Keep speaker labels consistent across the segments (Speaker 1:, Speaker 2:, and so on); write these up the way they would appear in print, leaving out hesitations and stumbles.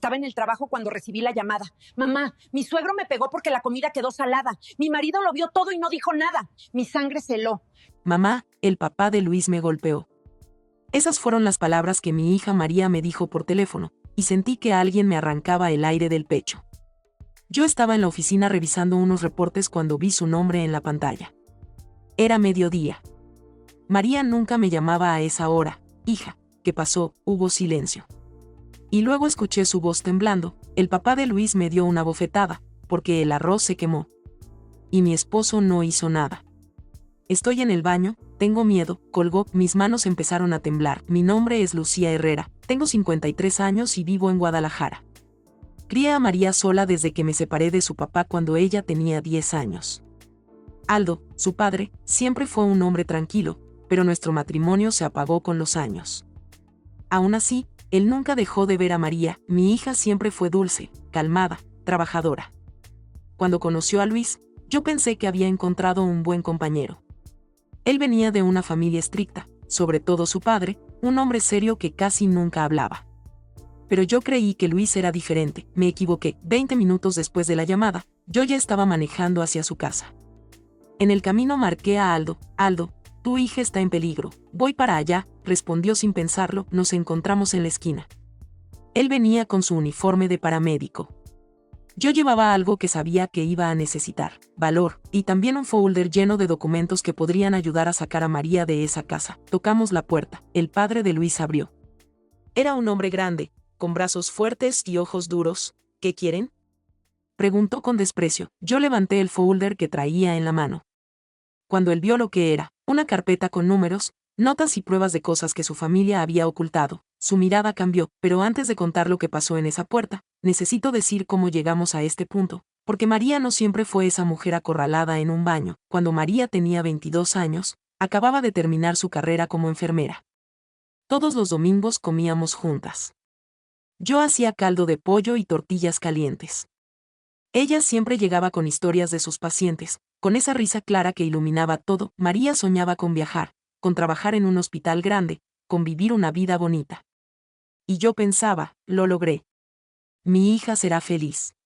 Speaker 1: Estaba en el trabajo cuando recibí la llamada. Mamá, mi suegro me pegó porque la comida quedó salada. Mi marido lo vio todo y no dijo nada. Mi sangre se heló.
Speaker 2: Mamá, el papá de Luis me golpeó. Esas fueron las palabras que mi hija María me dijo por teléfono, y sentí que alguien me arrancaba el aire del pecho. Yo estaba en la oficina revisando unos reportes cuando vi su nombre en la pantalla. Era mediodía. María nunca me llamaba a esa hora. Hija, ¿qué pasó? Hubo silencio. Y luego escuché su voz temblando. El papá de Luis me dio una bofetada, porque el arroz se quemó. Y mi esposo no hizo nada. Estoy en el baño, tengo miedo, colgó, mis manos empezaron a temblar. Mi nombre es Lucía Herrera, tengo 53 años y vivo en Guadalajara. Crié a María sola desde que me separé de su papá cuando ella tenía 10 años. Aldo, su padre, siempre fue un hombre tranquilo, pero nuestro matrimonio se apagó con los años. Aún así, él nunca dejó de ver a María. Mi hija siempre fue dulce, calmada, trabajadora. Cuando conoció a Luis, yo pensé que había encontrado un buen compañero. Él venía de una familia estricta, sobre todo su padre, un hombre serio que casi nunca hablaba. Pero yo creí que Luis era diferente. Me equivoqué. 20 minutos después de la llamada, yo ya estaba manejando hacia su casa. En el camino marqué a Aldo. Aldo, tu hija está en peligro. Voy para allá, respondió sin pensarlo. Nos encontramos en la esquina. Él venía con su uniforme de paramédico. Yo llevaba algo que sabía que iba a necesitar, valor, y también un folder lleno de documentos que podrían ayudar a sacar a María de esa casa. Tocamos la puerta. El padre de Luis abrió. Era un hombre grande, con brazos fuertes y ojos duros. ¿Qué quieren?, preguntó con desprecio. Yo levanté el folder que traía en la mano. Cuando él vio lo que era, una carpeta con números, notas y pruebas de cosas que su familia había ocultado, su mirada cambió. Pero antes de contar lo que pasó en esa puerta, necesito decir cómo llegamos a este punto, porque María no siempre fue esa mujer acorralada en un baño. Cuando María tenía 22 años, acababa de terminar su carrera como enfermera. Todos los domingos comíamos juntas. Yo hacía caldo de pollo y tortillas calientes. Ella siempre llegaba con historias de sus pacientes, con esa risa clara que iluminaba todo. María soñaba con viajar, con trabajar en un hospital grande, con vivir una vida bonita. Y yo pensaba, lo logré. Mi hija será feliz.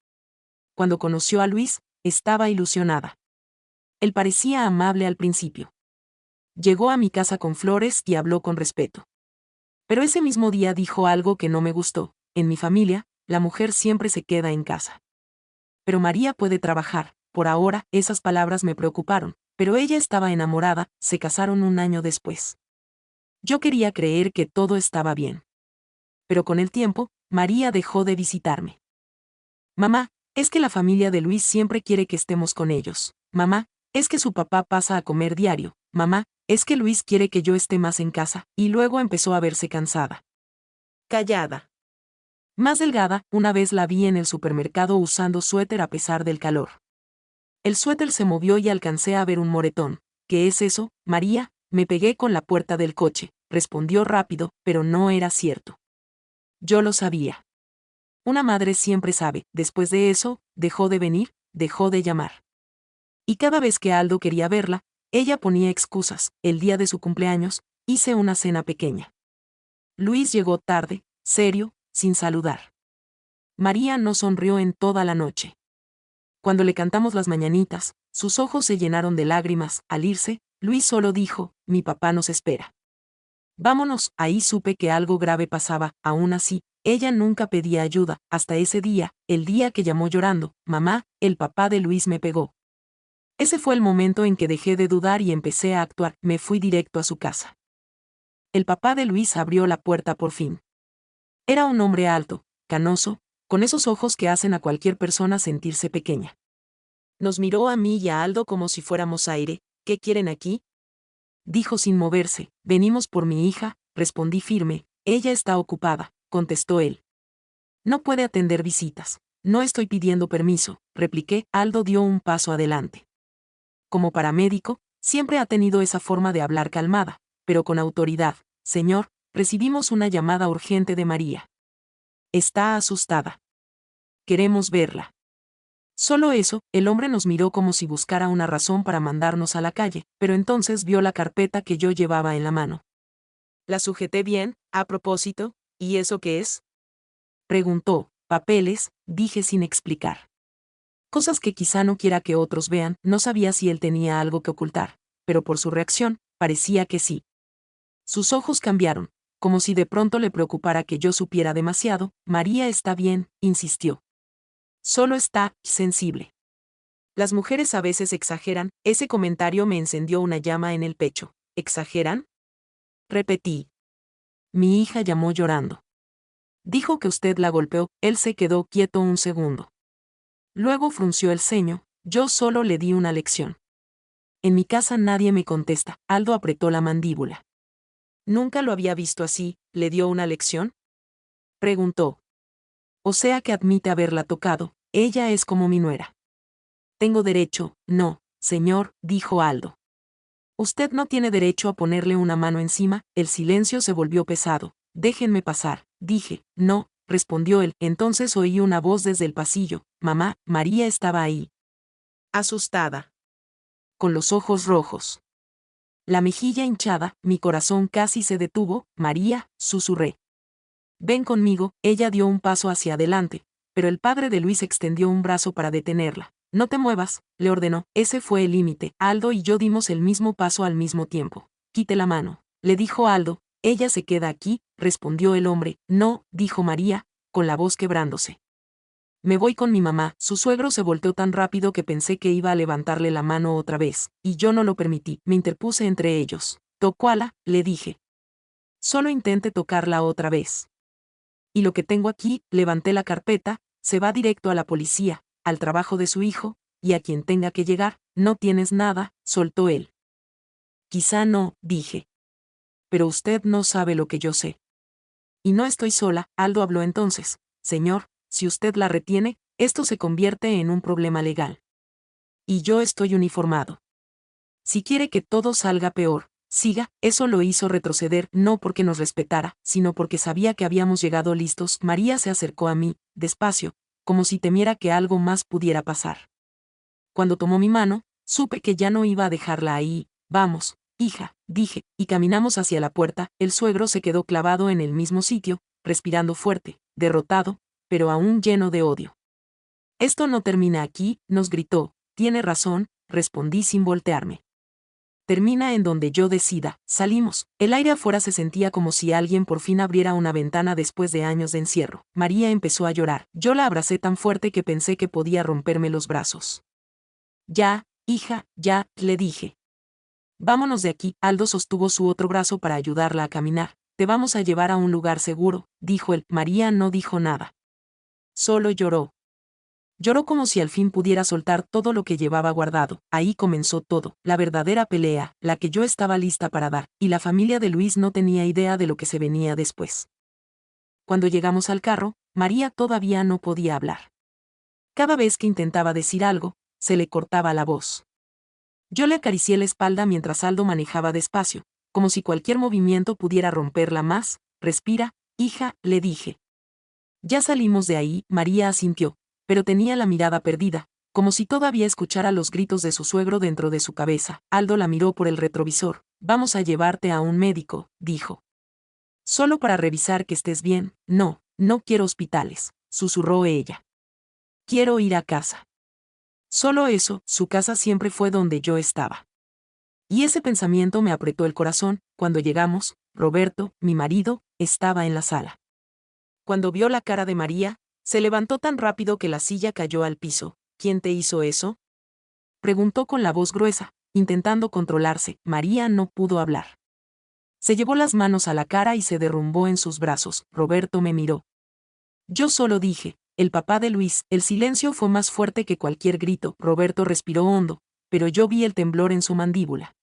Speaker 2: Cuando conoció a Luis, estaba ilusionada. Él parecía amable al principio. Llegó a mi casa con flores y habló con respeto. Pero ese mismo día dijo algo que no me gustó. En mi familia, la mujer siempre se queda en casa. Pero María puede trabajar. Por ahora, esas palabras me preocuparon, pero ella estaba enamorada. Se casaron un año después. Yo quería creer que todo estaba bien. Pero con el tiempo, María dejó de visitarme. Mamá, es que la familia de Luis siempre quiere que estemos con ellos. Mamá, es que su papá pasa a comer diario. Mamá, es que Luis quiere que yo esté más en casa. Y luego empezó a verse cansada. Callada. Más delgada. Una vez la vi en el supermercado usando suéter a pesar del calor. El suéter se movió y alcancé a ver un moretón. ¿Qué es eso, María? Me pegué con la puerta del coche, respondió rápido, pero no era cierto. Yo lo sabía. Una madre siempre sabe. Después de eso, dejó de venir, dejó de llamar. Y cada vez que Aldo quería verla, ella ponía excusas. El día de su cumpleaños, hice una cena pequeña. Luis llegó tarde, serio, sin saludar. María no sonrió en toda la noche. Cuando le cantamos las mañanitas, sus ojos se llenaron de lágrimas. Al irse, Luis solo dijo, mi papá nos espera. Vámonos. Ahí supe que algo grave pasaba. Aún así, ella nunca pedía ayuda, hasta ese día, el día que llamó llorando, mamá, el papá de Luis me pegó. Ese fue el momento en que dejé de dudar y empecé a actuar. Me fui directo a su casa. El papá de Luis abrió la puerta por fin. Era un hombre alto, canoso, con esos ojos que hacen a cualquier persona sentirse pequeña. Nos miró a mí y a Aldo como si fuéramos aire. ¿Qué quieren aquí?, dijo sin moverse. Venimos por mi hija, respondí firme. Ella está ocupada, contestó él. No puede atender visitas. No estoy pidiendo permiso, repliqué. Aldo dio un paso adelante. Como paramédico, siempre ha tenido esa forma de hablar calmada, pero con autoridad. Señor, recibimos una llamada urgente de María. Está asustada. Queremos verla. Solo eso. El hombre nos miró como si buscara una razón para mandarnos a la calle, pero entonces vio la carpeta que yo llevaba en la mano. La sujeté bien, a propósito. ¿Y eso qué es?, preguntó. papeles, dije sin explicar. Cosas que quizá no quiera que otros vean, no sabía si él tenía algo que ocultar, pero por su reacción, parecía que sí. Sus ojos cambiaron, como si de pronto le preocupara que yo supiera demasiado. María está bien, insistió. Solo está sensible. Las mujeres a veces exageran. Ese comentario me encendió una llama en el pecho. ¿Exageran? Repetí. Mi hija llamó llorando. Dijo que usted la golpeó. Él se quedó quieto un segundo. Luego frunció el ceño. Yo solo le di una lección. En mi casa nadie me contesta. Aldo apretó la mandíbula. Nunca lo había visto así. ¿Le dio una lección? Preguntó. O sea que admite haberla tocado. Ella es como mi nuera. Tengo derecho. No, señor, dijo Aldo. Usted no tiene derecho a ponerle una mano encima. El silencio se volvió pesado. Déjenme pasar, dije. No, respondió él. Entonces oí una voz desde el pasillo. Mamá, María estaba ahí. Asustada. Con los ojos rojos. La mejilla hinchada, mi corazón casi se detuvo. María, susurré. Ven conmigo. Ella dio un paso hacia adelante, pero el padre de Luis extendió un brazo para detenerla. No te muevas, le ordenó. Ese fue el límite. Aldo y yo dimos el mismo paso al mismo tiempo. Quite la mano, le dijo Aldo. Ella se queda aquí, respondió el hombre. No, dijo María, con la voz quebrándose. Me voy con mi mamá. Su suegro se volteó tan rápido que pensé que iba a levantarle la mano otra vez, y yo no lo permití. Me interpuse entre ellos. Tocóala, le dije. Solo intente tocarla otra vez. Y lo que tengo aquí, levanté la carpeta, se va directo a la policía, al trabajo de su hijo, y a quien tenga que llegar. No tienes nada, soltó él. Quizá no, dije. Pero usted no sabe lo que yo sé. Y no estoy sola. Aldo habló entonces. Señor, si usted la retiene, esto se convierte en un problema legal. Y yo estoy uniformado. Si quiere que todo salga peor, siga. Eso lo hizo retroceder, no porque nos respetara, sino porque sabía que habíamos llegado listos. María se acercó a mí, despacio, como si temiera que algo más pudiera pasar. Cuando tomó mi mano, supe que ya no iba a dejarla ahí. Vamos, hija, dije, y caminamos hacia la puerta. El suegro se quedó clavado en el mismo sitio, respirando fuerte, derrotado, pero aún lleno de odio. Esto no termina aquí, nos gritó. Tiene razón, respondí sin voltearme. Termina en donde yo decida. Salimos. El aire afuera se sentía como si alguien por fin abriera una ventana después de años de encierro. María empezó a llorar. Yo la abracé tan fuerte que pensé que podía romperme los brazos. Ya, hija, ya, le dije. Vámonos de aquí. Aldo sostuvo su otro brazo para ayudarla a caminar. Te vamos a llevar a un lugar seguro, dijo él. María no dijo nada. Solo lloró. Lloró como si al fin pudiera soltar todo lo que llevaba guardado. Ahí comenzó todo, la verdadera pelea, la que yo estaba lista para dar, y la familia de Luis no tenía idea de lo que se venía después. Cuando llegamos al carro, María todavía no podía hablar. Cada vez que intentaba decir algo, se le cortaba la voz. Yo le acaricié la espalda mientras Aldo manejaba despacio, como si cualquier movimiento pudiera romperla más. Respira, hija, le dije. Ya salimos de ahí. María asintió, pero tenía la mirada perdida, como si todavía escuchara los gritos de su suegro dentro de su cabeza. Aldo la miró por el retrovisor. Vamos a llevarte a un médico, dijo. Solo para revisar que estés bien. No, no quiero hospitales, susurró ella. Quiero ir a casa. Solo eso. Su casa siempre fue donde yo estaba. Y ese pensamiento me apretó el corazón. Cuando llegamos, Roberto, mi marido, estaba en la sala. Cuando vio la cara de María, se levantó tan rápido que la silla cayó al piso. ¿Quién te hizo eso?, preguntó con la voz gruesa, intentando controlarse. María no pudo hablar. Se llevó las manos a la cara y se derrumbó en sus brazos. Roberto me miró. Yo solo dije, el papá de Luis. El silencio fue más fuerte que cualquier grito. Roberto respiró hondo, pero yo vi el temblor en su mandíbula.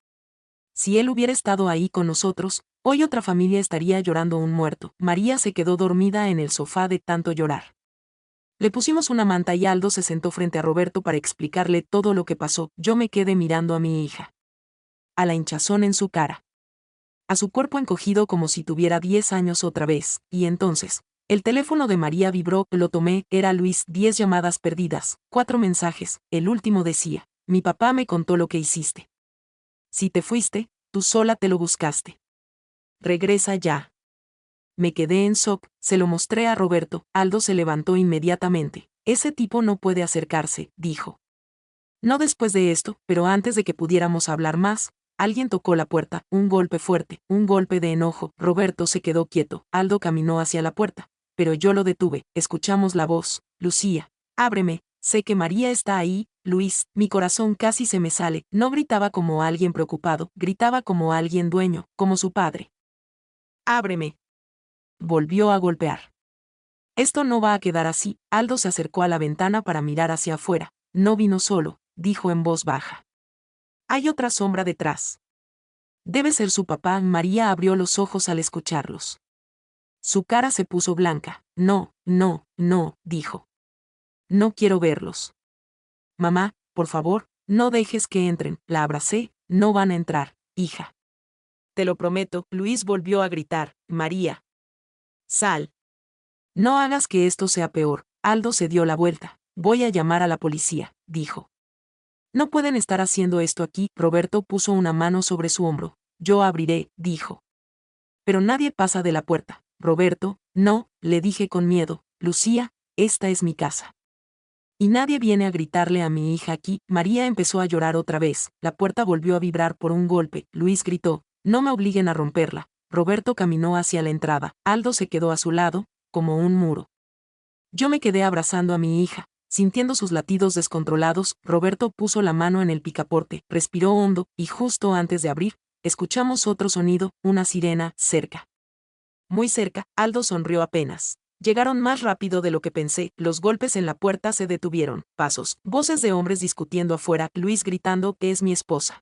Speaker 2: Si él hubiera estado ahí con nosotros, hoy otra familia estaría llorando un muerto. María se quedó dormida en el sofá de tanto llorar. Le pusimos una manta y Aldo se sentó frente a Roberto para explicarle todo lo que pasó. Yo me quedé mirando a mi hija. A la hinchazón en su cara. A su cuerpo encogido como si tuviera 10 años otra vez. Y entonces, el teléfono de María vibró. Lo tomé. Era Luis. 10 llamadas perdidas, 4 mensajes. El último decía: mi papá me contó lo que hiciste. Si te fuiste, tú sola te lo buscaste. Regresa ya. Me quedé en shock, se lo mostré a Roberto. Aldo se levantó inmediatamente. Ese tipo no puede acercarse, dijo. No después de esto, pero antes de que pudiéramos hablar más, alguien tocó la puerta, un golpe fuerte, un golpe de enojo. Roberto se quedó quieto. Aldo caminó hacia la puerta, pero yo lo detuve. Escuchamos la voz. Lucía, ábreme, sé que María está ahí. Luis, mi corazón casi se me sale. No gritaba como alguien preocupado, gritaba como alguien dueño, como su padre. Ábreme. Volvió a golpear. Esto no va a quedar así. Aldo se acercó a la ventana para mirar hacia afuera. No vino solo, dijo en voz baja. Hay otra sombra detrás. Debe ser su papá. María abrió los ojos al escucharlos. Su cara se puso blanca. No, no, no, dijo. No quiero verlos. Mamá, por favor, no dejes que entren. La abracé. No van a entrar, hija. Te lo prometo. Luis volvió a gritar. María. Sal. No hagas que esto sea peor. Aldo se dio la vuelta. Voy a llamar a la policía, dijo. No pueden estar haciendo esto aquí. Roberto puso una mano sobre su hombro. Yo abriré, dijo. Pero nadie pasa de la puerta. Roberto, no, le dije con miedo. Lucía, esta es mi casa. Y nadie viene a gritarle a mi hija aquí. María empezó a llorar otra vez. La puerta volvió a vibrar por un golpe. Luis gritó, no me obliguen a romperla. Roberto caminó hacia la entrada. Aldo se quedó a su lado, como un muro. Yo me quedé abrazando a mi hija. Sintiendo sus latidos descontrolados, Roberto puso la mano en el picaporte, respiró hondo, y justo antes de abrir, escuchamos otro sonido, una sirena, cerca. Muy cerca, Aldo sonrió apenas. Llegaron más rápido de lo que pensé, los golpes en la puerta se detuvieron, pasos, voces de hombres discutiendo afuera, Luis gritando que es mi esposa.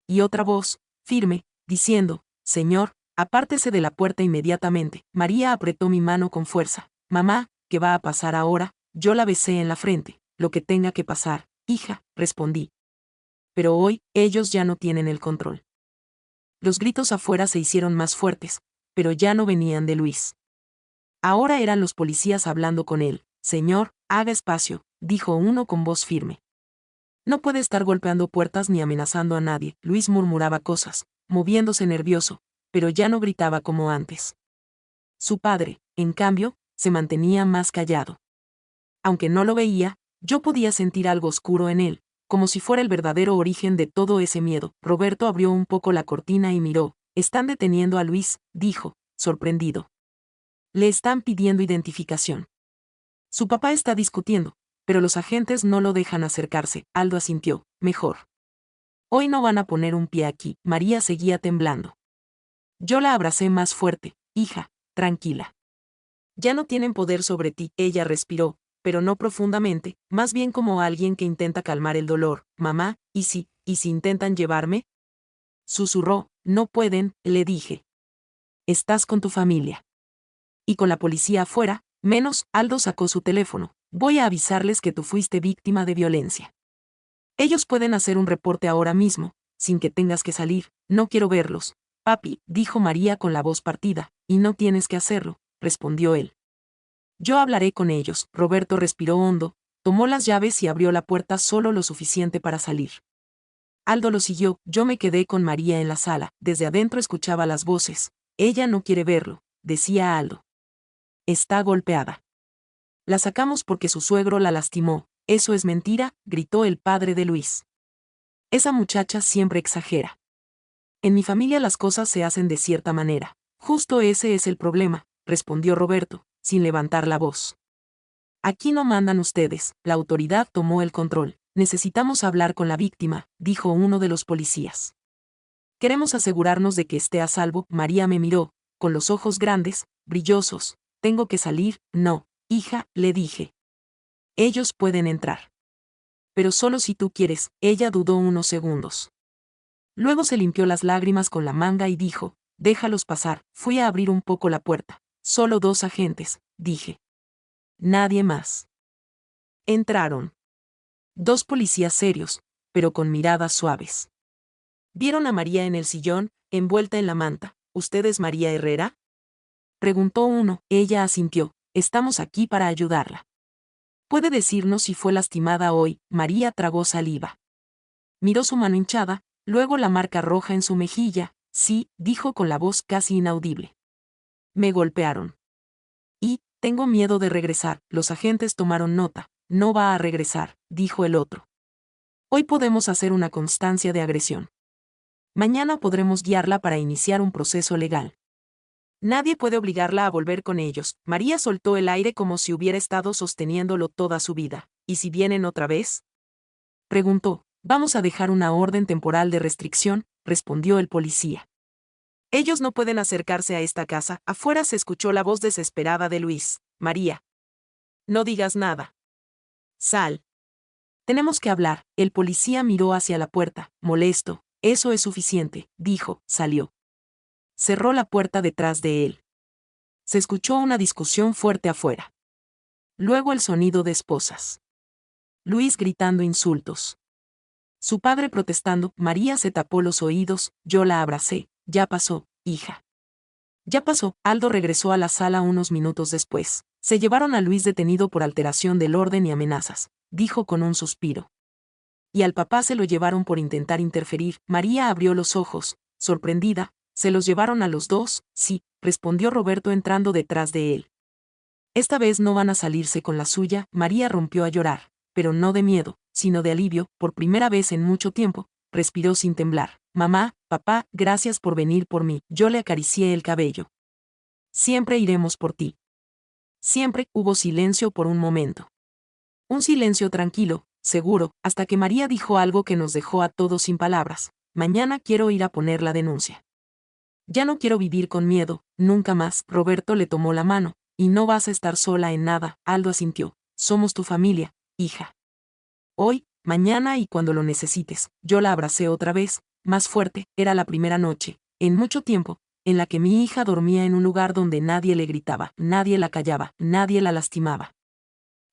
Speaker 2: Y otra voz, firme, diciendo, señor, apártese de la puerta inmediatamente. María apretó mi mano con fuerza. Mamá, ¿qué va a pasar ahora? Yo la besé en la frente. Lo que tenga que pasar, hija, respondí. Pero hoy, ellos ya no tienen el control. Los gritos afuera se hicieron más fuertes, pero ya no venían de Luis. Ahora eran los policías hablando con él. Señor, haga espacio, dijo uno con voz firme. No puede estar golpeando puertas ni amenazando a nadie. Luis murmuraba cosas, moviéndose nervioso, pero ya no gritaba como antes. Su padre, en cambio, se mantenía más callado. Aunque no lo veía, yo podía sentir algo oscuro en él, como si fuera el verdadero origen de todo ese miedo. Roberto abrió un poco la cortina y miró. Están deteniendo a Luis, dijo, sorprendido. Le están pidiendo identificación. Su papá está discutiendo, pero los agentes no lo dejan acercarse. Aldo asintió, mejor. Hoy no van a poner un pie aquí. María seguía temblando. Yo la abracé más fuerte. Hija, tranquila. Ya no tienen poder sobre ti. Ella respiró, pero no profundamente, más bien como alguien que intenta calmar el dolor. Mamá, ¿y si intentan llevarme? Susurró, no pueden, le dije. Estás con tu familia. Y con la policía afuera, menos. Aldo sacó su teléfono. Voy a avisarles que tú fuiste víctima de violencia. Ellos pueden hacer un reporte ahora mismo, sin que tengas que salir. No quiero verlos. Papi, dijo María con la voz partida, y no tienes que hacerlo, respondió él. Yo hablaré con ellos. Roberto respiró hondo, tomó las llaves y abrió la puerta solo lo suficiente para salir. Aldo lo siguió. Yo me quedé con María en la sala. Desde adentro escuchaba las voces. Ella no quiere verlo, decía Aldo. Está golpeada. La sacamos porque su suegro la lastimó. Eso es mentira, gritó el padre de Luis. Esa muchacha siempre exagera. En mi familia las cosas se hacen de cierta manera. Justo ese es el problema, respondió Roberto, sin levantar la voz. Aquí no mandan ustedes. La autoridad tomó el control. Necesitamos hablar con la víctima, dijo uno de los policías. Queremos asegurarnos de que esté a salvo. María me miró, con los ojos grandes, brillosos. Tengo que salir. No, hija, le dije. Ellos pueden entrar. Pero solo si tú quieres. Ella dudó unos segundos. Luego se limpió las lágrimas con la manga y dijo, déjalos pasar. Fui a abrir un poco la puerta. Solo 2 agentes, dije. Nadie más. Entraron. 2 policías serios, pero con miradas suaves. Vieron a María en el sillón, envuelta en la manta. ¿Usted es María Herrera? Preguntó uno. Ella asintió. Estamos aquí para ayudarla. ¿Puede decirnos si fue lastimada hoy? María tragó saliva. Miró su mano hinchada, luego la marca roja en su mejilla. Sí, dijo con la voz casi inaudible. Me golpearon. Y, tengo miedo de regresar. Los agentes tomaron nota. No va a regresar, dijo el otro. Hoy podemos hacer una constancia de agresión. Mañana podremos guiarla para iniciar un proceso legal. Nadie puede obligarla a volver con ellos. María soltó el aire como si hubiera estado sosteniéndolo toda su vida. ¿Y si vienen otra vez? Preguntó. Vamos a dejar una orden temporal de restricción, respondió el policía. Ellos no pueden acercarse a esta casa. Afuera se escuchó la voz desesperada de Luis. María. No digas nada. Sal. Tenemos que hablar. El policía miró hacia la puerta, molesto. Eso es suficiente, dijo. Salió. Cerró la puerta detrás de él. Se escuchó una discusión fuerte afuera. Luego el sonido de esposas. Luis gritando insultos. Su padre protestando. María se tapó los oídos. Yo la abracé. Ya pasó, hija. Ya pasó. Aldo regresó a la sala unos minutos después. Se llevaron a Luis detenido por alteración del orden y amenazas, dijo con un suspiro. Y al papá se lo llevaron por intentar interferir. María abrió los ojos, sorprendida. ¿Se los llevaron a los dos? Sí, respondió Roberto entrando detrás de él. Esta vez no van a salirse con la suya. María rompió a llorar, pero no de miedo, sino de alivio. Por primera vez en mucho tiempo, respiró sin temblar. Mamá, papá, gracias por venir por mí. Yo le acaricié el cabello. Siempre iremos por ti. Siempre. Hubo silencio por un momento. Un silencio tranquilo, seguro, hasta que María dijo algo que nos dejó a todos sin palabras. Mañana quiero ir a poner la denuncia. Ya no quiero vivir con miedo, nunca más. Roberto le tomó la mano. Y no vas a estar sola en nada. Aldo asintió. Somos tu familia, hija. Hoy, mañana y cuando lo necesites. Yo la abracé otra vez, más fuerte. Era la primera noche, en mucho tiempo, en la que mi hija dormía en un lugar donde nadie le gritaba, nadie la callaba, nadie la lastimaba.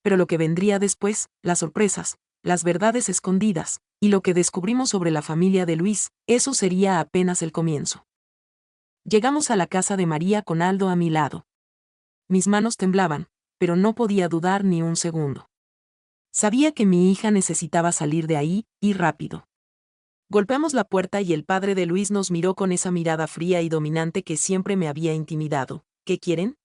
Speaker 2: Pero lo que vendría después, las sorpresas, las verdades escondidas, y lo que descubrimos sobre la familia de Luis, eso sería apenas el comienzo. Llegamos a la casa de María con Aldo a mi lado. Mis manos temblaban, pero no podía dudar ni un segundo. Sabía que mi hija necesitaba salir de ahí, y rápido. Golpeamos la puerta y el padre de Luis nos miró con esa mirada fría y dominante que siempre me había intimidado. ¿Qué quieren?,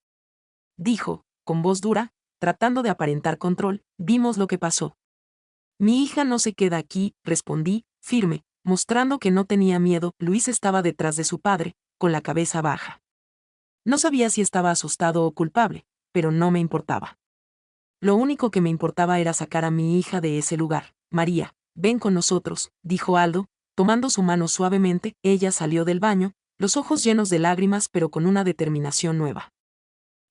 Speaker 2: dijo, con voz dura, tratando de aparentar control. Vimos lo que pasó. Mi hija no se queda aquí, respondí, firme, mostrando que no tenía miedo. Luis estaba detrás de su padre, con la cabeza baja. No sabía si estaba asustado o culpable, pero no me importaba. Lo único que me importaba era sacar a mi hija de ese lugar. María, ven con nosotros, dijo Aldo, tomando su mano suavemente. Ella salió del baño, los ojos llenos de lágrimas pero con una determinación nueva.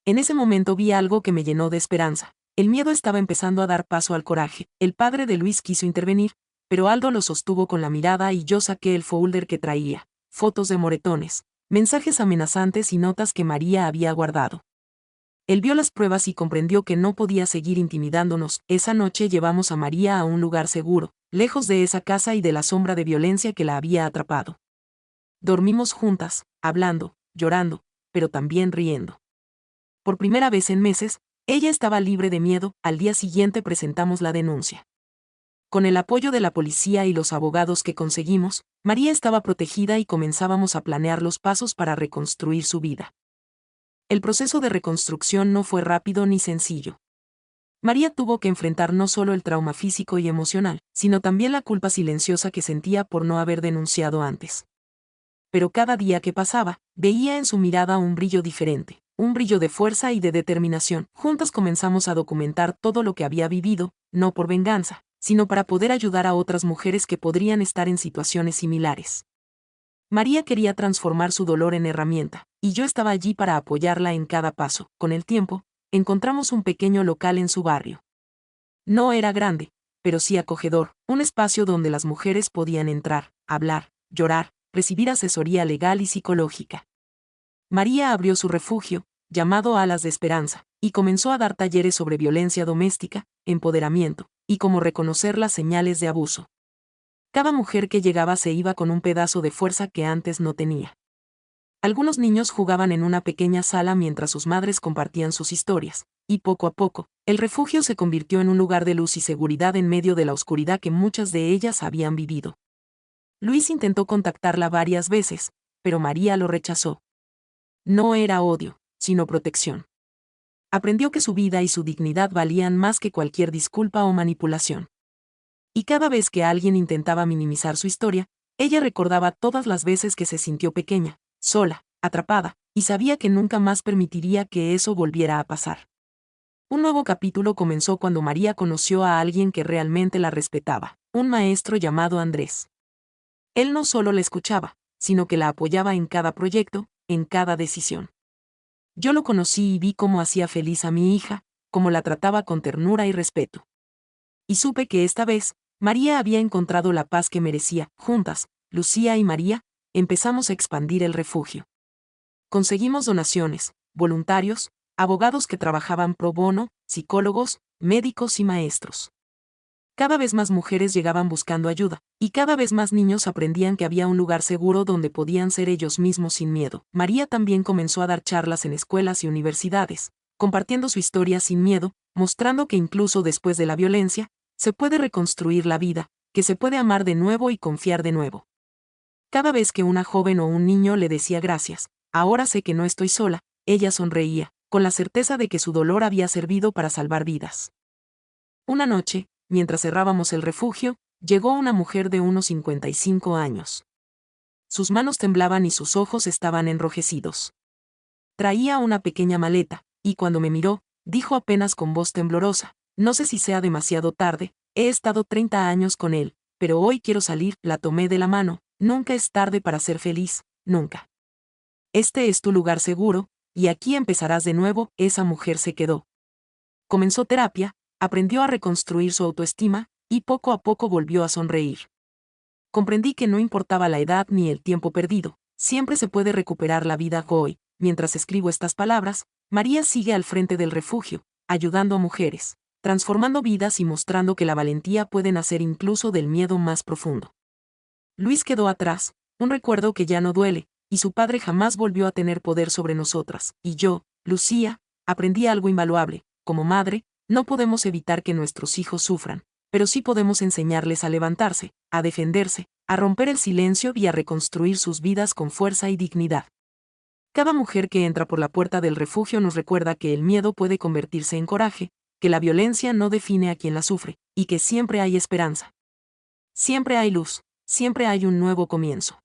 Speaker 2: En ese momento vi algo que me llenó de esperanza. El miedo estaba empezando a dar paso al coraje. El padre de Luis quiso intervenir, pero Aldo lo sostuvo con la mirada y yo saqué el folder que traía, fotos de moretones, mensajes amenazantes y notas que María había guardado. Él vio las pruebas y comprendió que no podía seguir intimidándonos. Esa noche llevamos a María a un lugar seguro, lejos de esa casa y de la sombra de violencia que la había atrapado. Dormimos juntas, hablando, llorando, pero también riendo. Por primera vez en meses, ella estaba libre de miedo. Al día siguiente presentamos la denuncia. Con el apoyo de la policía y los abogados que conseguimos, María estaba protegida y comenzábamos a planear los pasos para reconstruir su vida. El proceso de reconstrucción no fue rápido ni sencillo. María tuvo que enfrentar no solo el trauma físico y emocional, sino también la culpa silenciosa que sentía por no haber denunciado antes. Pero cada día que pasaba, veía en su mirada un brillo diferente, un brillo de fuerza y de determinación. Juntas comenzamos a documentar todo lo que había vivido, no por venganza, sino para poder ayudar a otras mujeres que podrían estar en situaciones similares. María quería transformar su dolor en herramienta, y yo estaba allí para apoyarla en cada paso. Con el tiempo, encontramos un pequeño local en su barrio. No era grande, pero sí acogedor, un espacio donde las mujeres podían entrar, hablar, llorar, recibir asesoría legal y psicológica. María abrió su refugio, llamado Alas de Esperanza, y comenzó a dar talleres sobre violencia doméstica, empoderamiento, y cómo reconocer las señales de abuso. Cada mujer que llegaba se iba con un pedazo de fuerza que antes no tenía. Algunos niños jugaban en una pequeña sala mientras sus madres compartían sus historias, y poco a poco, el refugio se convirtió en un lugar de luz y seguridad en medio de la oscuridad que muchas de ellas habían vivido. Luis intentó contactarla varias veces, pero María lo rechazó. No era odio, sino protección. Aprendió que su vida y su dignidad valían más que cualquier disculpa o manipulación. Y cada vez que alguien intentaba minimizar su historia, ella recordaba todas las veces que se sintió pequeña, sola, atrapada, y sabía que nunca más permitiría que eso volviera a pasar. Un nuevo capítulo comenzó cuando María conoció a alguien que realmente la respetaba, un maestro llamado Andrés. Él no solo la escuchaba, sino que la apoyaba en cada proyecto, en cada decisión. Yo lo conocí y vi cómo hacía feliz a mi hija, cómo la trataba con ternura y respeto. Y supe que esta vez, María había encontrado la paz que merecía. Juntas, Lucía y María, empezamos a expandir el refugio. Conseguimos donaciones, voluntarios, abogados que trabajaban pro bono, psicólogos, médicos y maestros. Cada vez más mujeres llegaban buscando ayuda, y cada vez más niños aprendían que había un lugar seguro donde podían ser ellos mismos sin miedo. María también comenzó a dar charlas en escuelas y universidades, compartiendo su historia sin miedo, mostrando que incluso después de la violencia, se puede reconstruir la vida, que se puede amar de nuevo y confiar de nuevo. Cada vez que una joven o un niño le decía gracias, ahora sé que no estoy sola, ella sonreía, con la certeza de que su dolor había servido para salvar vidas. Una noche, mientras cerrábamos el refugio, llegó una mujer de unos 55 años. Sus manos temblaban y sus ojos estaban enrojecidos. Traía una pequeña maleta, y cuando me miró, dijo apenas con voz temblorosa, no sé si sea demasiado tarde, he estado 30 años con él, pero hoy quiero salir. La tomé de la mano, nunca es tarde para ser feliz, nunca. Este es tu lugar seguro, y aquí empezarás de nuevo. Esa mujer se quedó. Comenzó terapia, aprendió a reconstruir su autoestima, y poco a poco volvió a sonreír. Comprendí que no importaba la edad ni el tiempo perdido, siempre se puede recuperar la vida. Hoy, mientras escribo estas palabras, María sigue al frente del refugio, ayudando a mujeres, transformando vidas y mostrando que la valentía puede nacer incluso del miedo más profundo. Luis quedó atrás, un recuerdo que ya no duele, y su padre jamás volvió a tener poder sobre nosotras, y yo, Lucía, aprendí algo invaluable. Como madre, no podemos evitar que nuestros hijos sufran, pero sí podemos enseñarles a levantarse, a defenderse, a romper el silencio y a reconstruir sus vidas con fuerza y dignidad. Cada mujer que entra por la puerta del refugio nos recuerda que el miedo puede convertirse en coraje, que la violencia no define a quien la sufre, y que siempre hay esperanza. Siempre hay luz, siempre hay un nuevo comienzo.